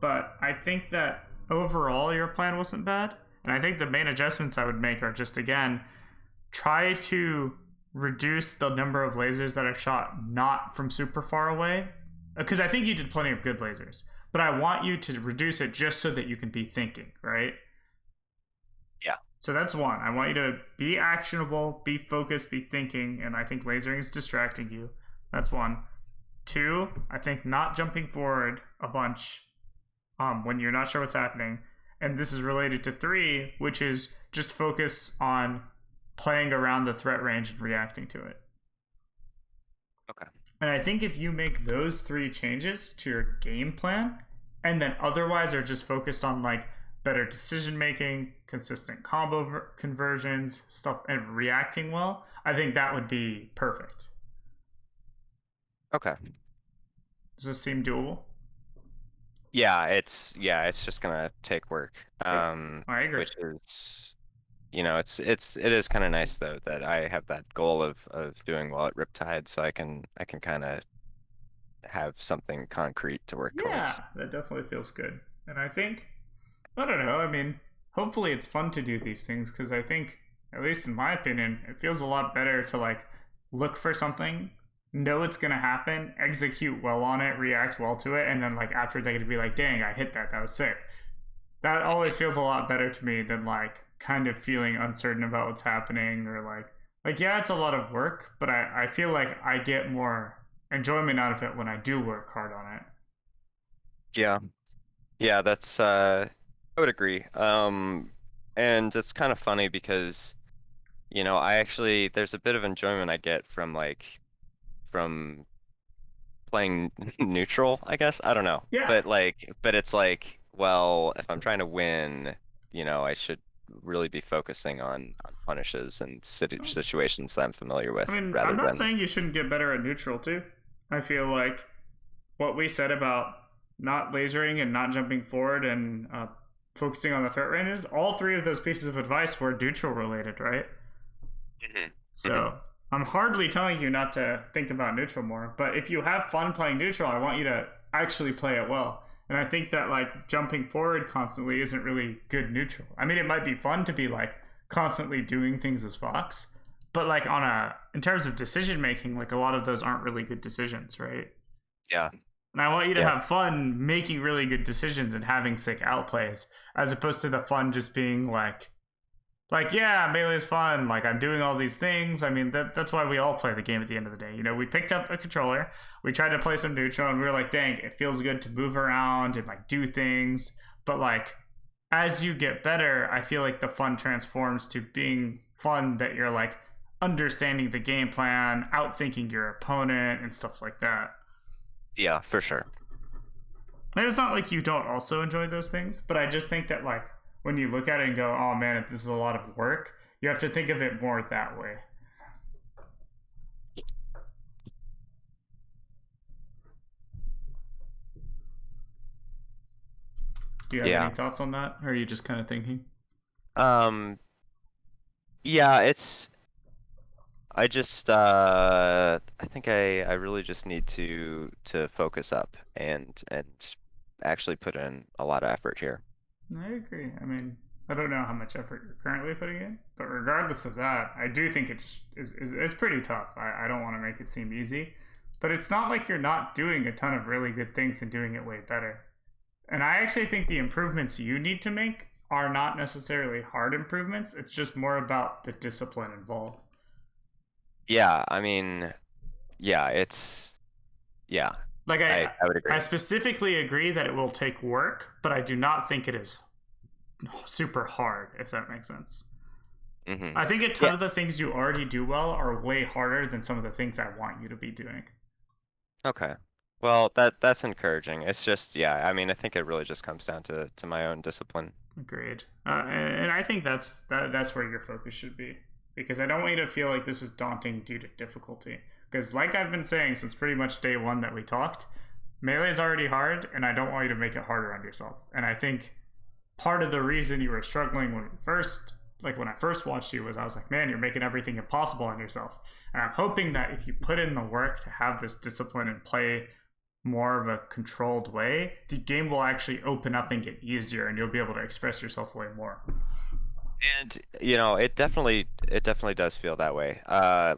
But I think that overall your plan wasn't bad. And I think the main adjustments I would make are just, again, try to reduce the number of lasers that are shot not from super far away. Because I think you did plenty of good lasers. But I want you to reduce it just so that you can be thinking, right? Yeah. So that's one. I want you to be actionable, be focused, be thinking, and I think lasering is distracting you. That's one. Two, I think not jumping forward a bunch when you're not sure what's happening. And this is related to three, which is just focus on playing around the threat range and reacting to it. Okay. And I think if you make those three changes to your game plan, and then otherwise are just focused on like better decision making, consistent combo conversions, stuff, and reacting well, I think that would be perfect. Okay. Does this seem doable? Yeah, it's just gonna take work. I agree. Which is, it is kind of nice though that I have that goal of doing well at Riptide, so I can kind of have something concrete to work Yeah, towards. that definitely feels good. And I think, I don't know, I mean, hopefully it's fun to do these things because I think, at least in my opinion, it feels a lot better to like look for something, know it's gonna happen, execute well on it, react well to it, and then like afterwards I get to be like, dang, I hit that was sick. That always feels a lot better to me than like kind of feeling uncertain about what's happening or like yeah, it's a lot of work, but I feel like I get more enjoyment out of it when I do work hard on it. Yeah. Yeah, that's I would agree. And it's kind of funny because, I actually there's a bit of enjoyment I get from playing neutral, I guess. I don't know. Yeah. But it's like, well, if I'm trying to win, I should really be focusing on punishes and situations that I'm familiar I with mean, I'm rather not than saying you shouldn't get better at neutral too. I feel like what we said about not lasering and not jumping forward and focusing on the threat ranges, all three of those pieces of advice were neutral related, right? Mhm. Mhm. So I'm hardly telling you not to think about neutral more, but if you have fun playing neutral, I want you to actually play it well. And I think that like jumping forward constantly isn't really good neutral. I mean, it might be fun to be like constantly doing things as Fox, but like in terms of decision making, like a lot of those aren't really good decisions, right? Yeah. And I want you to Yeah. have fun making really good decisions and having sick outplays, as opposed to the fun just being like yeah, melee is fun. Like I'm doing all these things. I mean that's why we all play the game at the end of the day. We picked up a controller, we tried to play some neutral, and we were like, dang, it feels good to move around and like do things. But like as you get better, I feel like the fun transforms to being fun that you're like understanding the game plan, outthinking your opponent, and stuff like that. Yeah, for sure. And it's not like you don't also enjoy those things, but I just think that like when you look at it and go, "Oh man, this is a lot of work," you have to think of it more that way. Do you have any Yeah. thoughts on that, or are you just kind of thinking? Um, yeah, I just I think I really just need to focus up and actually put in a lot of effort here. I agree. I mean, I don't know how much effort you're currently putting in, but regardless of that, I do think it just it's pretty tough. I don't want to make it seem easy, but it's not like you're not doing a ton of really good things and doing it way better. And I actually think the improvements you need to make are not necessarily hard improvements. It's just more about the discipline involved. Yeah, I mean, yeah, yeah, Like I would I agree. specifically agree that it will take work, but I do not think it is super hard, if that makes sense. Hmm. I think a ton Yeah. of the things you already do well are way harder than some of the things I want you to be doing. Okay. Well, that's encouraging. It's just, yeah, I mean, I think it really just comes down to my own discipline. Agreed. And I think that's where your focus should be, because I don't want you to feel like this is daunting due to difficulty. Because like I've been saying since pretty much day one that we talked, melee is already hard, and I don't want you to make it harder on yourself. And I think part of the reason you were struggling when we first like when I first watched you was I was like, man, you're making everything impossible on yourself. And I'm hoping that if you put in the work to have this discipline and play more of a controlled way, the game will actually open up and get easier, and you'll be able to express yourself way more. And it definitely does feel that way.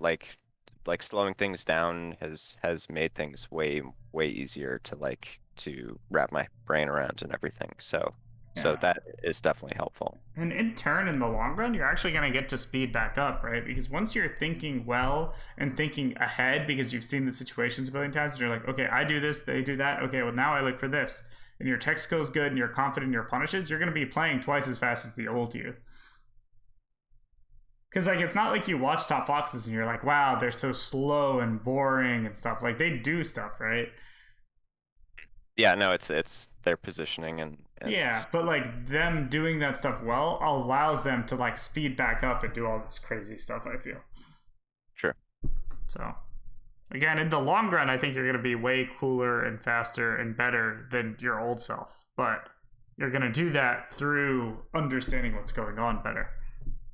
Like slowing things down has made things way easier to wrap my brain around and everything. So Yeah. that is definitely helpful. And in turn, in the long run, you're actually going to get to speed back up, right? Because once you're thinking well and thinking ahead because you've seen the situations a billion times, and you're like, okay, I do this, they do that. Okay, well, now I look for this. And your tech skill is good and you're confident in your punishes, you're going to be playing twice as fast as the old you. Because, like, it's not like you watch Top Foxes and you're like, wow, they're so slow and boring and stuff. Like, they do stuff, right? Yeah, no, it's their positioning and yeah, but like them doing that stuff well allows them to like speed back up and do all this crazy stuff, I feel. Sure. So again, in the long run, I think you're going to be way cooler and faster and better than your old self, but you're going to do that through understanding what's going on better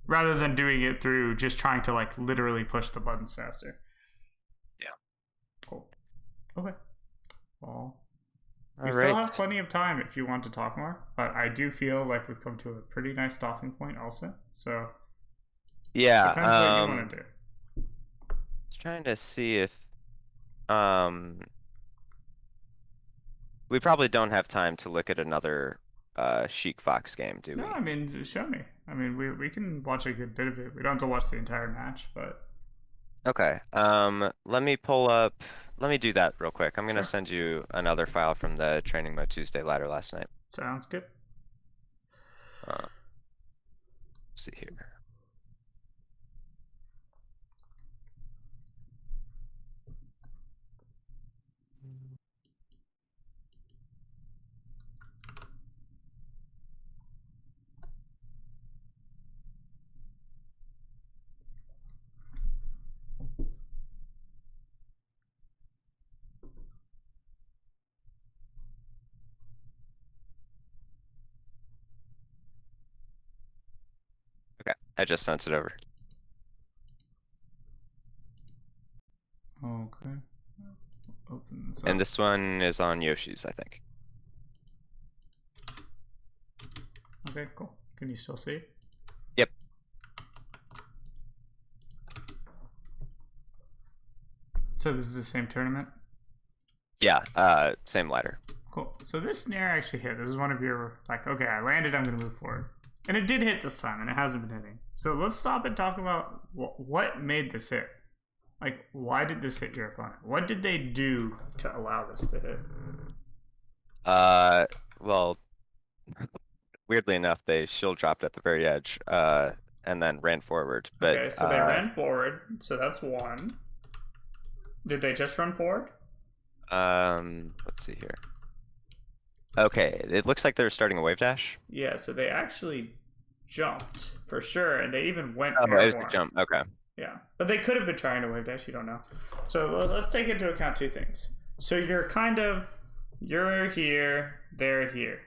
rather than doing it through just trying to like literally push the buttons faster. Yeah. Cool. Okay. Well, we still have plenty of time if you want to talk more, but I do feel like we've come to a pretty nice stopping point also. So yeah, depends what you want to do. I was trying to see if we probably don't have time to look at another Sheik Fox game, do we? No, I mean, show me. I mean, we can watch a good bit of it. We don't have to watch the entire match, but okay. Let me pull up. Let me do that real quick. I'm gonna send you another file from the Training Mode Tuesday ladder last night. Sounds good. Let's see here. Okay, I just sent it over. Okay. Open this up. And this one is on Yoshi's, I think. Okay, cool. Can you still see? Yep. So this is the same tournament? Yeah, same ladder. Cool. So this snare actually hit. This is one of your, like, okay, I landed, I'm going to move forward. And it did hit this time, and it hasn't been hitting. So let's stop and talk about what made this hit. Like, why did this hit your opponent? What did they do to allow this to hit? Well, weirdly enough, they shield dropped at the very edge, and then ran forward. But, okay, so they ran forward, so that's one. Did they just run forward? Let's see here. Okay, it looks like they're starting a wave dash. Yeah, so they actually jumped for sure, and they even went. Oh, airborne. it was the jump. Okay. Yeah, but they could have been trying to wave dash. You don't know. So let's take into account two things. So you're here, they're here.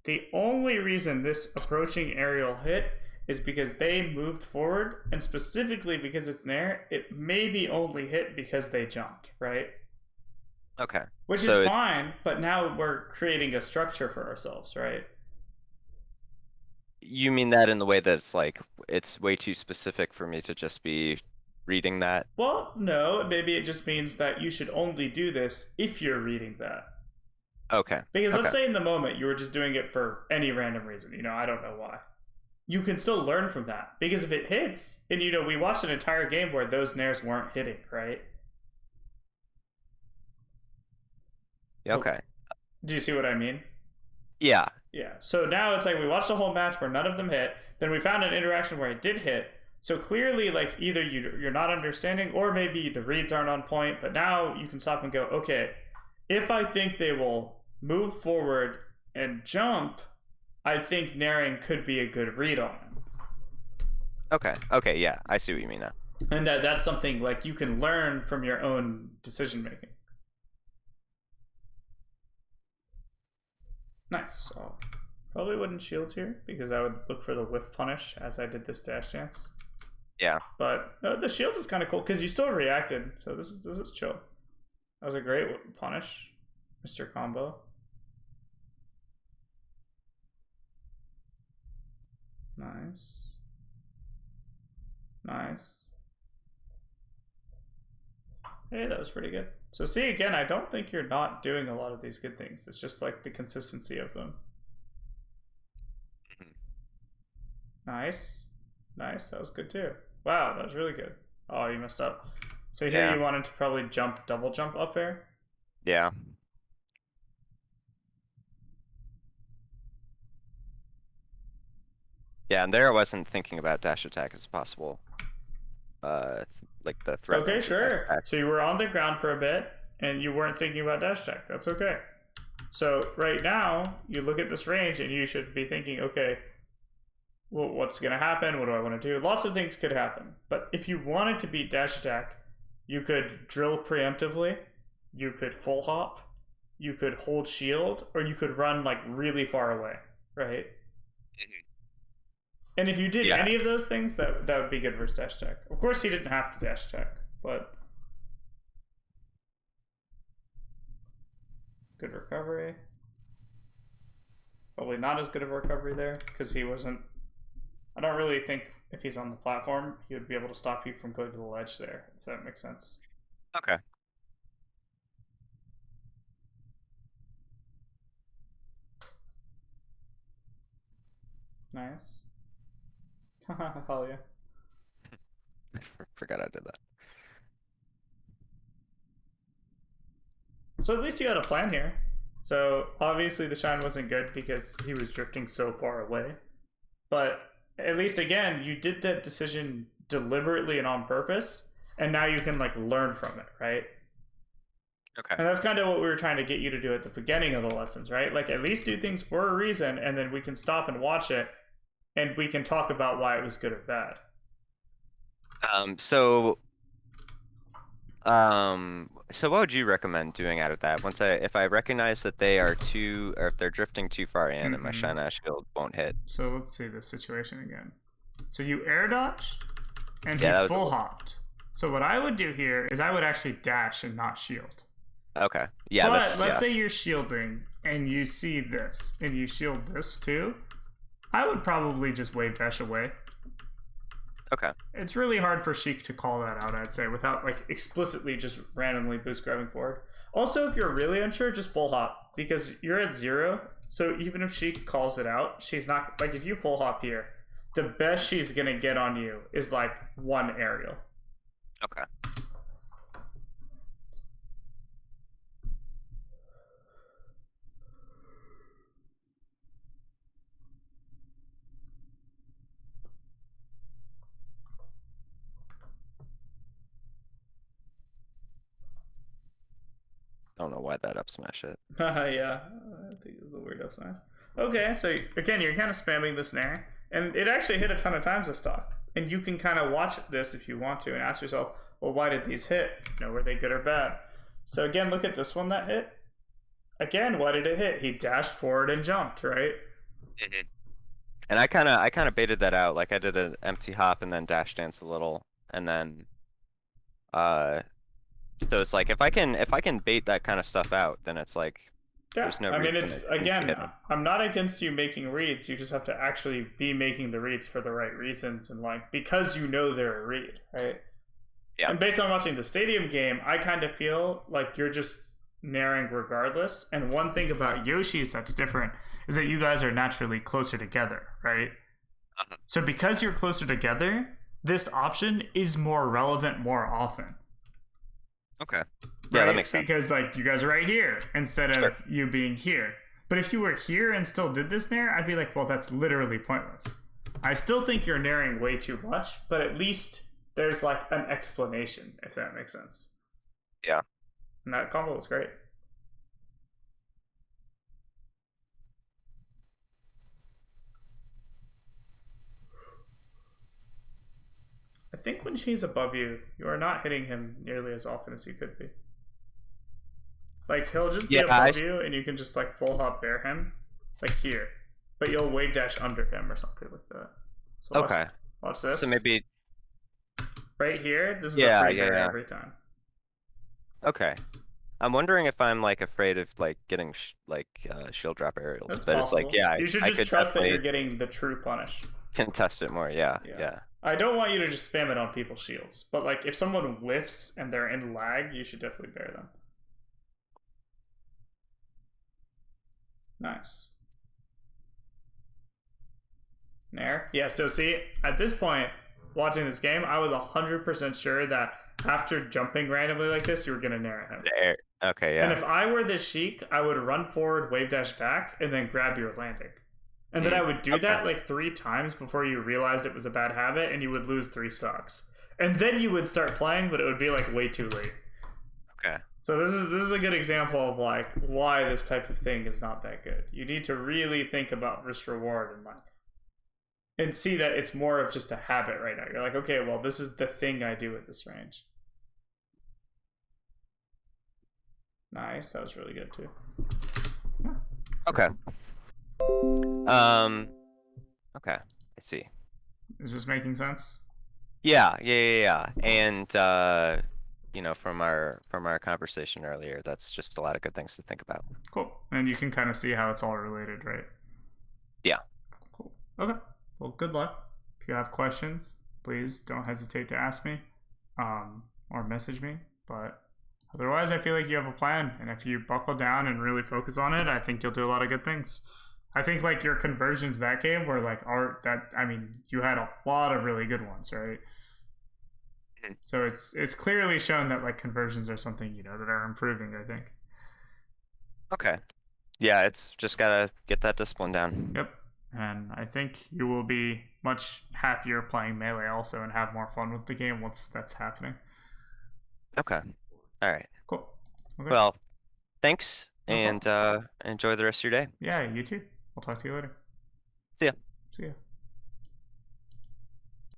The only reason this approaching aerial hit is because they moved forward, and specifically because it's there, it maybe only hit because they jumped, right? Okay. Which is fine, but now we're creating a structure for ourselves, right? You mean that in the way that it's like, it's way too specific for me to just be reading that? Well, no, maybe it just means that you should only do this if you're reading that. Okay. Because let's say in the moment you were just doing it for any random reason, I don't know why. You can still learn from that. Because if it hits, and we watched an entire game where those nairs weren't hitting, right? Okay. Do you see what I mean? Yeah. Yeah. So now it's like we watched a whole match where none of them hit. Then we found an interaction where it did hit. So clearly, like, either you're not understanding, or maybe the reads aren't on point. But now you can stop and go, okay, if I think they will move forward and jump, I think nairing could be a good read on them. Okay. Okay. Yeah, I see what you mean now. And that's something like you can learn from your own decision making. Nice. Probably wouldn't shield here because I would look for the whiff punish as I did this dash dance. Yeah. But no, the shield is kind of cool because you still reacted, so this is chill. That was a great punish, Mr. Combo. Nice. Nice. Hey, that was pretty good. So see, again, I don't think you're not doing a lot of these good things. It's just like the consistency of them. Nice. Nice, that was good too. Wow, that was really good. Oh, you messed up. So here you wanted to probably double jump up air? Yeah. Yeah, and there I wasn't thinking about dash attack as possible. Like the threat. Okay, sure. So you were on the ground for a bit, and you weren't thinking about dash attack. That's okay. So right now, you look at this range, and you should be thinking, okay, well, what's going to happen? What do I want to do? Lots of things could happen. But if you wanted to beat dash attack, you could drill preemptively, you could full hop, you could hold shield, or you could run like really far away, right? And if you did any of those things, that would be good versus dash attack. Of course, he didn't have to dash attack, but good recovery. Probably not as good of a recovery there because he wasn't. I don't really think if he's on the platform, he would be able to stop you from going to the ledge there, if that makes sense. Okay. Nice. Hell yeah. Forgot I did that. So at least you had a plan here. So obviously the shine wasn't good because he was drifting so far away. But at least again, you did that decision deliberately and on purpose, and now you can like learn from it, right? Okay. And that's kind of what we were trying to get you to do at the beginning of the lessons, right? Like at least do things for a reason, and then we can stop and watch it, and we can talk about why it was good or bad. So what would you recommend doing out of that? If I recognize that they are or if they're drifting too far in and my Shine Ash Shield won't hit. So let's see the situation again. So you air dodged and he full hopped. So what I would do here is I would actually dash and not shield. Okay. Yeah. But let's say you're shielding and you see this and you shield this too. I would probably just wave dash away. Okay. It's really hard for Sheik to call that out, I'd say, without like explicitly just randomly boost grabbing forward. Also, if you're really unsure, just full hop because you're at 0. So even if Sheik calls it out, she's not like if you full hop here, the best she's gonna get on you is like 1 aerial. Okay. I don't know why that up smash it. Yeah, I think it was a weird up smash. Okay, so again, you're kind of spamming the snare, and it actually hit a ton of times this stock. And you can kind of watch this if you want to and ask yourself, well, why did these hit? You know, were they good or bad? So again, look at this one that hit. Again, why did it hit? He dashed forward and jumped, right? And I kind of baited that out. Like I did an empty hop and then dash dance a little, and then so it's like if I can bait that kind of stuff out, then it's like there's no. I mean, it's again, I'm not against you making reads. You just have to actually be making the reads for the right reasons and like because you know they're a read, right? Yeah. And based on watching the stadium game, I kind of feel like you're just narrowing regardless. And one thing about Yoshi's that's different is that you guys are naturally closer together, right? So because you're closer together, this option is more relevant more often. Okay. Yeah, that makes sense. Because like you guys are right here instead of you being here. But if you were here and still did this nair, I'd be like, well, that's literally pointless. I still think you're nairing way too much, but at least there's like an explanation, if that makes sense. Yeah. And that combo was great. I think when she's above you, you are not hitting him nearly as often as you could be. Like, he'll just be above you, and you can just, like, full hop bear him. Like, here. but you'll wave dash under him or something like that. So Okay. watch So this. maybe. Right here, this is a Yeah, free yeah, bear yeah. every time. Okay. I'm wondering if I'm like afraid of like getting shield drop aerials, That's but it's like, possible. yeah, You should I just could trust that you're definitely getting the true punish. contest it more. Yeah, Yeah. yeah. I don't want you to just spam it on people's shields, but like if someone whiffs and they're in lag, you should definitely bear them. Nice. Nair? Yeah, so see, at this point, watching this game, I was 100% sure that after jumping randomly like this, you were going to nair him. The air. Okay, And yeah. if I were the Sheik, I would run forward, wave dash back, and then grab your landing. And then I would do Okay. that like 3 times before you realized it was a bad habit, and you would lose 3 sucks. And then you would start playing, but it would be like way too late. Okay. So this is a good example of like why this type of thing is not that good. You need to really think about risk reward and see that it's more of just a habit right now. You're like, okay, well, this is the thing I do at this range. Nice, that was really good too. Yeah. Okay. Okay, I see. Is this making sense? Yeah. And from our conversation earlier, that's just a lot of good things to think about. Cool. And you can kind of see how it's all related, right? Yeah. Cool. Okay. Well, good luck. If you have questions, please don't hesitate to ask me, or message me. But otherwise, I feel like you have a plan, and if you buckle down and really focus on it, I think you'll do a lot of good things. I think like your conversions that game were like you had a lot of really good ones, right? So it's clearly shown that like conversions are something that are improving, I think. Okay. Yeah, it's just gotta get that discipline down. Yep. And I think you will be much happier playing Melee also and have more fun with the game once that's happening. Okay. All right. Cool. Okay. Well, thanks, No and problem. enjoy the rest of your day. Yeah, you too. I'll talk to you later. See ya. See ya.